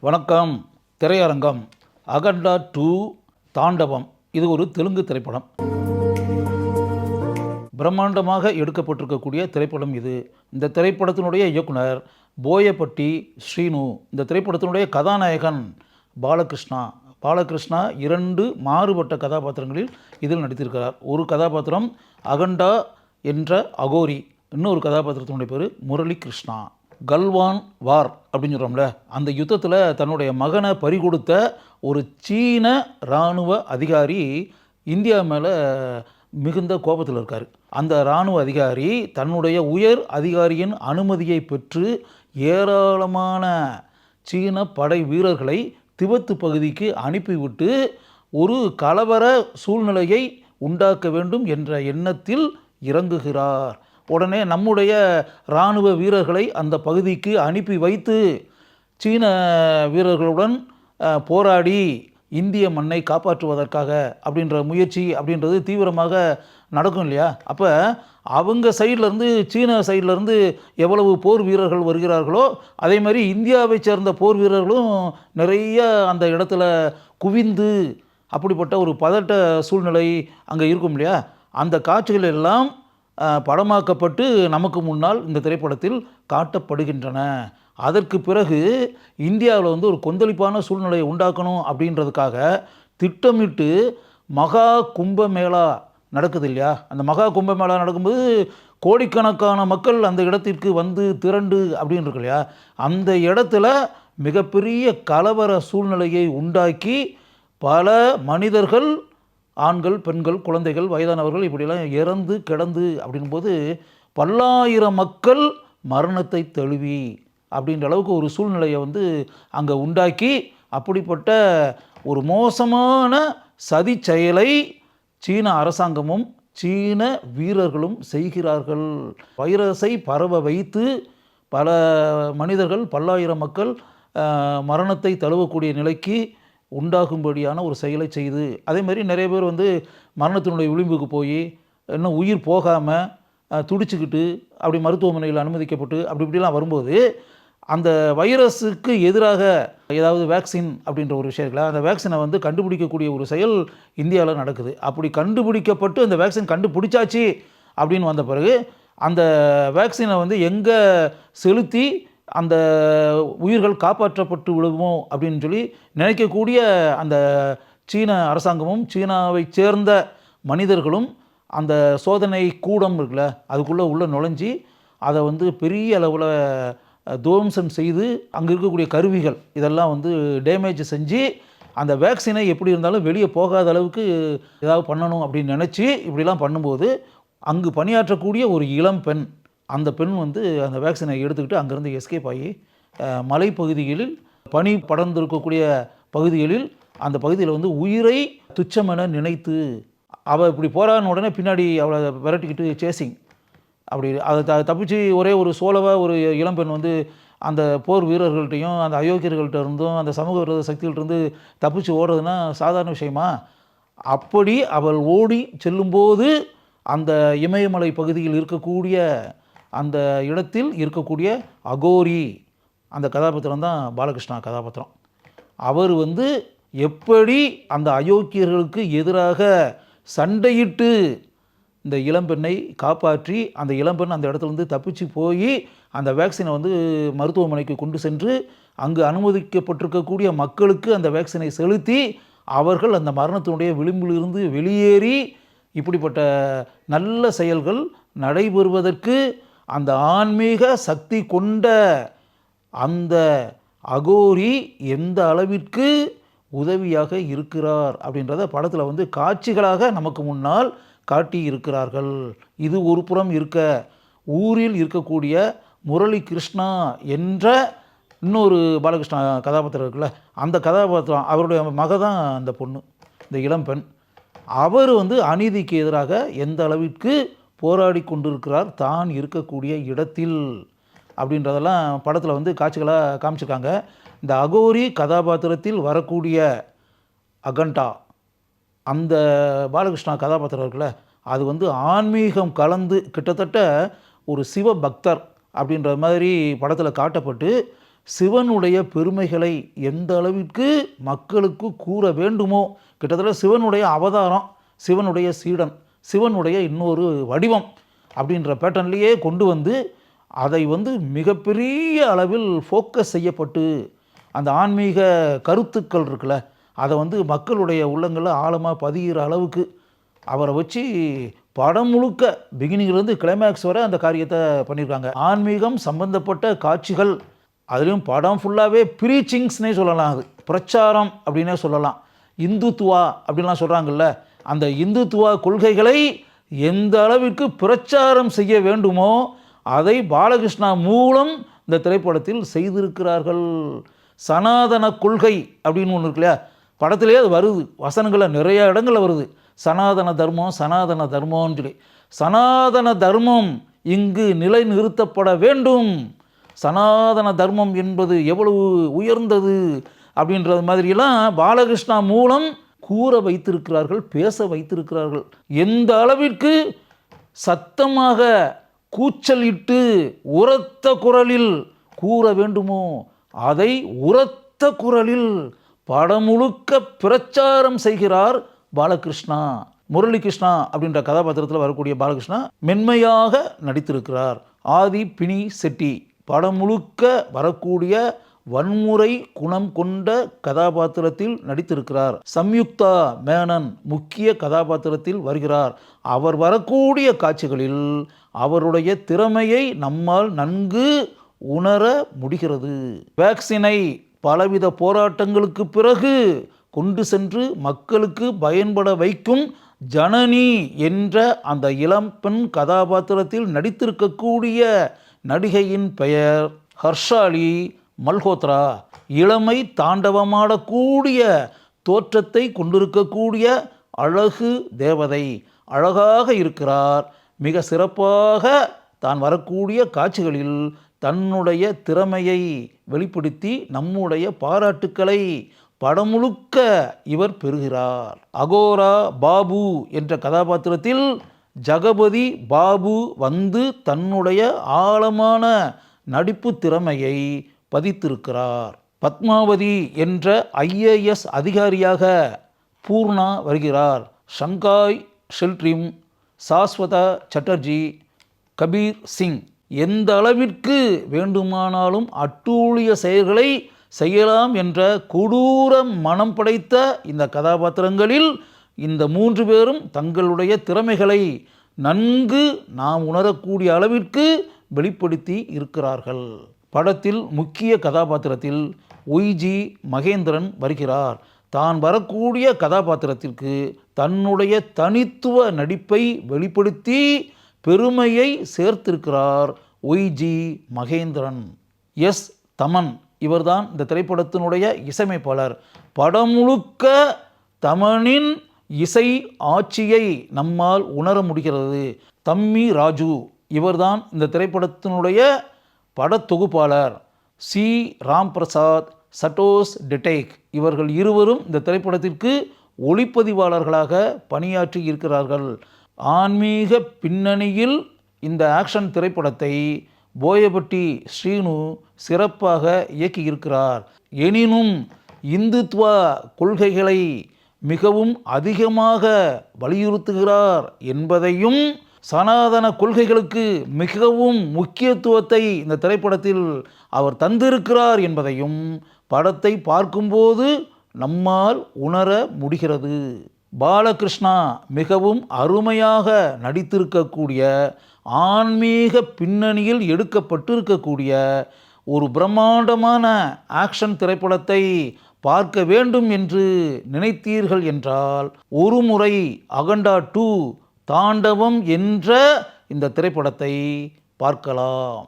வணக்கம். திரையரங்கம் அகண்டா 2 தாண்டவம். இது ஒரு தெலுங்கு திரைப்படம். பிரம்மாண்டமாக எடுக்கப்பட்டிருக்கக்கூடிய திரைப்படம் இது. இந்த திரைப்படத்தினுடைய இயக்குனர் போயப்பட்டி ஸ்ரீனு. இந்த திரைப்படத்தினுடைய கதாநாயகன் பாலகிருஷ்ணா. பாலகிருஷ்ணா 2 மாறுபட்ட கதாபாத்திரங்களில் இதில் நடித்திருக்கிறார். ஒரு கதாபாத்திரம் அகண்டா என்ற அகோரி, இன்னொரு கதாபாத்திரத்தினுடைய பேர் முரளி கிருஷ்ணா. கல்வான் வார் அப்படின்னு சொல்கிறோம்ல, அந்த யுத்தத்தில் தன்னுடைய மகனை பறிகொடுத்த ஒரு சீன இராணுவ அதிகாரி இந்தியா மேலே மிகுந்த கோபத்தில் இருக்கார். அந்த இராணுவ அதிகாரி தன்னுடைய உயர் அதிகாரியின் அனுமதியை பெற்று ஏராளமான சீன படை வீரர்களை திபெத்து பகுதிக்கு அனுப்பிவிட்டு ஒரு கலவர சூழ்நிலையை உண்டாக்க வேண்டும் என்ற எண்ணத்தில் இறங்குகிறார். உடனே நம்முடைய இராணுவ வீரர்களை அந்த பகுதிக்கு அனுப்பி வைத்து சீன வீரர்களுடன் போராடி இந்திய மண்ணை காப்பாற்றுவதற்காக அப்படின்ற முயற்சி அப்படின்றது தீவிரமாக நடக்கும் இல்லையா? அப்போ அவங்க சைட்லேருந்து, சீன சைட்லேருந்து எவ்வளவு போர் வீரர்கள் வருகிறார்களோ அதே மாதிரி இந்தியாவை சேர்ந்த போர் வீரர்களும் நிறைய அந்த இடத்துல குவிந்து அப்படிப்பட்ட ஒரு பதட்ட சூழ்நிலை அங்கே இருக்கும் இல்லையா? அந்த காட்சிகள் எல்லாம் படமாக்கப்பட்டு நமக்கு முன்னால் இந்த திரைப்படத்தில் காட்டப்படுகின்றன. அதற்கு பிறகு இந்தியாவில் ஒரு கொந்தளிப்பான சூழ்நிலையை உண்டாக்கணும் அப்படின்றதுக்காக திட்டமிட்டு மகா கும்பமேளா நடக்குது இல்லையா? அந்த மகா கும்பமேளா நடக்கும்போது கோடிக்கணக்கான மக்கள் அந்த இடத்திற்கு வந்து திரண்டு அப்படின்னு இருக்கு இல்லையா? அந்த இடத்துல மிகப்பெரிய கலவர சூழ்நிலையை உண்டாக்கி பல மனிதர்கள், ஆண்கள், பெண்கள், குழந்தைகள், வயதானவர்கள் இப்படியெல்லாம் இறந்து கிடந்து அப்படின்போது பல்லாயிரம் மக்கள் மரணத்தை தழுவி அப்படின்ற அளவுக்கு ஒரு சூழ்நிலையை அங்கே உண்டாக்கி அப்படிப்பட்ட ஒரு மோசமான சதி செயலை சீன அரசாங்கமும் சீன வீரர்களும் செய்கிறார்கள். வைரஸை பரவ வைத்து பல மனிதர்கள், பல்லாயிரம் மக்கள் மரணத்தை தழுவக்கூடிய நிலைக்கு உண்டாகும்படியான ஒரு செயலை செய்து, அதே மாதிரி நிறைய பேர் மரணத்தினுடைய விளிம்புக்கு போய் இன்னும் உயிர் போகாமல் துடிச்சுக்கிட்டு அப்படி மருத்துவமனையில் அனுமதிக்கப்பட்டு அப்படி இப்படிலாம் வரும்போது அந்த வைரஸுக்கு எதிராக ஏதாவது வேக்சின் அப்படின்ற ஒரு விஷயம் இருக்குல்ல, அந்த வேக்சினை கண்டுபிடிக்கக்கூடிய ஒரு செயல் இந்தியாவில் நடக்குது. அப்படி கண்டுபிடிக்கப்பட்டு அந்த வேக்சின் கண்டுபிடிச்சாச்சு அப்படின்னு வந்த பிறகு அந்த வேக்சினை எங்கே செலுத்தி அந்த உயிர்கள் காப்பாற்றப்பட்டு விடுமோ அப்படின்னு சொல்லி நினைக்கக்கூடிய அந்த சீன அரசாங்கமும் சீனாவை சேர்ந்த மனிதர்களும் அந்த சோதனை கூடம் இருக்குல்ல, அதுக்குள்ளே நுழைஞ்சி அதை பெரிய அளவில் துவம்சம் செய்து அங்கே இருக்கக்கூடிய கருவிகள் இதெல்லாம் டேமேஜ் செஞ்சு அந்த வேக்சினை எப்படி இருந்தாலும் வெளியே போகாத அளவுக்கு ஏதாவது பண்ணணும் அப்படின்னு நினச்சி இப்படிலாம் பண்ணும்போது அங்கு பணியாற்றக்கூடிய ஒரு இளம் பெண், அந்த பெண் அந்த வேக்சினை எடுத்துக்கிட்டு அங்கேருந்து எஸ்கேப் ஆகி மலைப்பகுதிகளில் பனி படர்ந்திருக்கக்கூடிய பகுதிகளில் அந்த பகுதியில் உயிரை துச்சமென நினைத்து அவள் இப்படி போகிறான்னு உடனே பின்னாடி அவளை விரட்டிக்கிட்டு சேசிங் அப்படி அதை தப்பிச்சு ஒரே ஒரு சோலவாக ஒரு இளம்பெண் அந்த போர் வீரர்கள்ட்டையும் அந்த அயோக்கியர்கள்ட்ட இருந்தும் அந்த சமூக விரோத சக்திகள்கிட்ட தப்பிச்சு ஓடுறதுன்னா சாதாரண விஷயமா? அப்படி அவள் ஓடி செல்லும்போது அந்த இமயமலை பகுதியில் இருக்கக்கூடிய அந்த இடத்தில் இருக்கக்கூடிய அகோரி, அந்த கதாபாத்திரம் தான் பாலகிருஷ்ணா கதாபாத்திரம். அவர் எப்படி அந்த அயோக்கியர்களுக்கு எதிராக சண்டையிட்டு இந்த இளம்பெண்ணை காப்பாற்றி அந்த இளம்பெண் அந்த இடத்துல தப்பிச்சு போய் அந்த வேக்சினை மருத்துவமனைக்கு கொண்டு சென்று அங்கு அனுமதிக்கப்பட்டிருக்கக்கூடிய மக்களுக்கு அந்த வேக்சினை செலுத்தி அவர்கள் அந்த மரணத்தினுடைய விளிம்பிலிருந்து வெளியேறி இப்படிப்பட்ட நல்ல செயல்கள் நடைபெறுவதற்கு அந்த ஆன்மீக சக்தி கொண்ட அந்த அகோரி எந்த அளவிற்கு உதவியாக இருக்கிறார் அப்படின்றத படத்தில் காட்சிகளாக நமக்கு முன்னால் காட்டி இருக்கிறார்கள். இது ஒரு புறம் இருக்க, ஊரில் இருக்கக்கூடிய முரளி கிருஷ்ணா என்ற இன்னொரு பாலகிருஷ்ணா கதாபாத்திரம் இருக்குல்ல, அந்த கதாபாத்திரம் அவருடைய மக தான் அந்த பொண்ணு, இந்த இளம்பெண். அவர் அநீதிக்கு எதிராக எந்த அளவிற்கு போராடி கொண்டிருக்கிறார் தான் இருக்கக்கூடிய இடத்தில் அப்படின்றதெல்லாம் படத்தில் காட்சிகளாக காமிச்சிருக்காங்க. இந்த அகோரி கதாபாத்திரத்தில் வரக்கூடிய அகண்டா, அந்த பாலகிருஷ்ணா கதாபாத்திரம் இருக்குல்ல, அது ஆன்மீகம் கலந்து கிட்டத்தட்ட ஒரு சிவ பக்தர் அப்படின்ற மாதிரி படத்தில் காட்டப்பட்டு சிவனுடைய பெருமைகளை எந்த அளவிற்கு மக்களுக்கு கூற வேண்டுமோ, கிட்டத்தட்ட சிவனுடைய அவதாரம், சிவனுடைய சீடன், சிவனுடைய இன்னொரு வடிவம் அப்படின்ற பேட்டர்ன்லேயே கொண்டு வந்து அதை மிகப்பெரிய அளவில் ஃபோக்கஸ் செய்யப்பட்டு அந்த ஆன்மீக கருத்துக்கள் இருக்குல்ல, அதை மக்களுடைய உள்ளங்களில் ஆழமாக பதிகிற அளவுக்கு அவரை வச்சு படம் முழுக்க பிகினிங்லேருந்து கிளைமேக்ஸ் வரை அந்த காரியத்தை பண்ணியிருக்காங்க. ஆன்மீகம் சம்பந்தப்பட்ட காட்சிகள், அதுலேயும் படம் ஃபுல்லாகவே ப்ரீச்சிங்ஸ்னே சொல்லலாம், அது பிரச்சாரம் அப்படின்னே சொல்லலாம். இந்துத்துவா அப்படின்லாம் சொல்கிறாங்கல்ல, அந்த இந்துத்துவா கொள்கைகளை எந்த அளவிற்கு பிரச்சாரம் செய்ய வேண்டுமோ அதை பாலகிருஷ்ணா மூலம் இந்த திரைப்படத்தில் செய்திருக்கிறார்கள். சனாதன கொள்கை அப்படின்னு ஒன்று இருக்கு இல்லையா, படத்திலே அது வருது, வசனங்களில் நிறைய இடங்களில் வருது, சனாதன தர்மம் சனாதன தர்மம்னு சொல்லி. சனாதன தர்மம் இங்கு நிலைநிறுத்தப்பட வேண்டும், சனாதன தர்மம் என்பது எவ்வளவு உயர்ந்தது அப்படின்றது மாதிரியெல்லாம் பாலகிருஷ்ணா மூலம் கூற வைத்திருக்கிறார்கள், பேச வைத்திருக்கிறார்கள். எந்த அளவிற்கு சத்தமாக கூச்சலிட்டு உரத்த குரலில் கூற வேண்டுமோ அதை உரத்த குரலில் படம் முழுக்க பிரச்சாரம் செய்கிறார் பாலகிருஷ்ணா. முரளிகிருஷ்ணா அப்படின்ற கதாபாத்திரத்தில் வரக்கூடிய பாலகிருஷ்ணா மென்மையாக நடித்திருக்கிறார். ஆதி பினி செட்டி படம் முழுக்க வரக்கூடிய வன்முறை குணம் கொண்ட கதாபாத்திரத்தில் நடித்திருக்கிறார். சம்யுக்தா மேனன் முக்கிய கதாபாத்திரத்தில் வருகிறார். அவர் வரக்கூடிய காட்சிகளில் அவருடைய திறமையை நம்மால் நன்கு உணர முடிகிறது. வேக்சினை பலவித போராட்டங்களுக்கு பிறகு கொண்டு சென்று மக்களுக்கு பயன்பட வைக்கும் ஜனனி என்ற அந்த இளம் பெண் கதாபாத்திரத்தில் நடித்திருக்கக்கூடிய நடிகையின் பெயர் ஹர்ஷாலி மல்ஹோத்ரா. இளமை தாண்டவமாடக்கூடிய தோற்றத்தை கொண்டிருக்கக்கூடிய அழகு தேவதை, அழகாக இருக்கிறார். மிக சிறப்பாக தான் வரக்கூடிய காட்சிகளில் தன்னுடைய திறமையை வெளிப்படுத்தி நம்முடைய பாராட்டுக்களை படம் முழுக்க இவர் பெறுகிறார். அகோரா பாபு என்ற கதாபாத்திரத்தில் ஜகபதி பாபு தன்னுடைய ஆழமான நடிப்பு திறமையை பதித்திருக்கிறார். பத்மாவதி என்ற IAS அதிகாரியாக பூர்ணா வருகிறார். ஷங்காய் ஷெல்ட்ரிம், சாஸ்வதா சட்டர்ஜி, கபீர் சிங் எந்த அளவிற்கு வேண்டுமானாலும் அட்டூழிய செயல்களை செய்யலாம் என்ற கொடூர மனம் படைத்த இந்த கதாபாத்திரங்களில் இந்த 3 பேரும் தங்களுடைய திறமைகளை நன்கு நாம் உணரக்கூடிய அளவிற்கு வெளிப்படுத்தி இருக்கிறார்கள். படத்தில் முக்கிய கதாபாத்திரத்தில் ஒய்ஜி மகேந்திரன் வருகிறார். தான் வரக்கூடிய கதாபாத்திரத்திற்கு தன்னுடைய தனித்துவ நடிப்பை வெளிப்படுத்தி பெருமையை சேர்த்திருக்கிறார் ஒய்ஜி மகேந்திரன். எஸ் தமன் இவர்தான் இந்த திரைப்படத்தினுடைய இசையமைப்பாளர். படம் முழுக்க தமனின் இசை ஆட்சியை நம்மால் உணர முடிகிறது. தம்மி ராஜு இவர்தான் இந்த திரைப்படத்தினுடைய படத்தொகுப்பாளர். சி ராம் பிரசாத், சட்டோஸ் டெடேக் இவர்கள் இருவரும் இந்த திரைப்படத்திற்கு ஒளிப்பதிவாளர்களாக பணியாற்றி இருக்கிறார்கள். ஆன்மீக பின்னணியில் இந்த ஆக்ஷன் திரைப்படத்தை போயபட்டி ஸ்ரீனு சிறப்பாக இயக்கியிருக்கிறார். எனினும் இந்துத்துவ கொள்கைகளை மிகவும் அதிகமாக வலியுறுத்துகிறார் என்பதையும், சனாதன கொள்கைகளுக்கு மிகவும் முக்கியத்துவத்தை இந்த திரைப்படத்தில் அவர் தந்திருக்கிறார் என்பதையும் படத்தை பார்க்கும்போது நம்மால் உணர முடிகிறது. பாலகிருஷ்ணா மிகவும் அருமையாக நடித்திருக்கக்கூடிய, ஆன்மீக பின்னணியில் எடுக்கப்பட்டிருக்கக்கூடிய ஒரு பிரம்மாண்டமான ஆக்ஷன் திரைப்படத்தை பார்க்க வேண்டும் என்று நினைத்தீர்கள் என்றால் ஒரு முறை அகண்டா 2 தாண்டவம் என்ற இந்த திரைப்படத்தை பார்க்கலாம்.